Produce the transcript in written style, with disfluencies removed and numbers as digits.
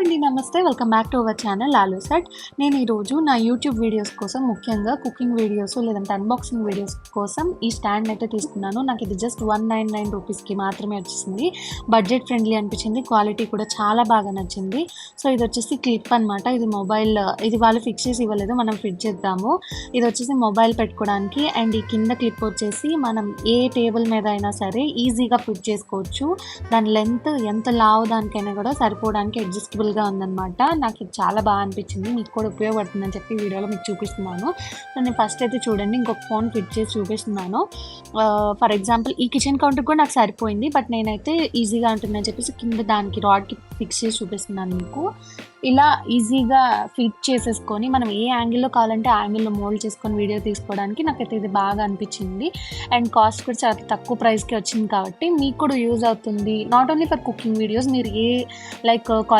అండి, నమస్తే. Welcome back to our channel Lalu set. నేను ఈరోజు నా యూట్యూబ్ వీడియోస్ కోసం, ముఖ్యంగా కుకింగ్ వీడియోస్ లేదంటే అన్బాక్సింగ్ వీడియోస్ కోసం ఈ స్టాండ్ అయితే తీసుకున్నాను. నాకు ఇది జస్ట్ 199 రూపీస్కి మాత్రమే వచ్చింది. బడ్జెట్ ఫ్రెండ్లీ అనిపించింది, క్వాలిటీ కూడా చాలా బాగా నచ్చింది. సో ఇది వచ్చేసి క్లిప్ అనమాట. ఇది మొబైల్, ఇది వాళ్ళు ఫిక్స్ చేసి ఇవ్వలేదు, మనం ఫిట్ చేద్దాము. ఇది వచ్చేసి మొబైల్ పెట్టుకోవడానికి. అండ్ ఈ కింద క్లిప్ వచ్చేసి మనం ఏ టేబుల్ మీద అయినా సరే ఈజీగా ఫిట్ చేసుకోవచ్చు. దాని లెంత్ ఎంత లావు దానికైనా కూడా సరిపోవడానికి అడ్జస్టబుల్గా ఉందన్నమాట. నాకు ఇది చాలా బాగా అనిపించింది, మీకు కూడా ఉపయోగపడుతుందని చెప్పి వీడియోలో మీకు చూపిస్తున్నాను. సో నేను ఫస్ట్ అయితే చూడండి, ఇంకొక ఫోన్ ఫిట్ చేసి చూపిస్తున్నాను. ఫర్ ఎగ్జాంపుల్ ఈ కిచెన్ కౌంటర్ కూడా నాకు సరిపోయింది, బట్ నేనైతే ఈజీగా ఉంటుందని చెప్పేసి కింద దానికి రాడ్కి ఫిక్స్ చేసి చూపిస్తున్నాను మీకు. ఇలా ఈజీగా ఫిట్ చేసేసుకొని మనం ఏ యాంగిల్లో కావాలంటే ఆ యాంగిల్లో మోల్డ్ చేసుకొని వీడియో తీసుకోవడానికి నాకైతే ఇది బాగా అనిపించింది. అండ్ కాస్ట్ కూడా చాలా తక్కువ ప్రైస్కి వచ్చింది కాబట్టి మీకు కూడా యూజ్ అవుతుంది. Not only for cooking videos, మీరు ఏ లైక్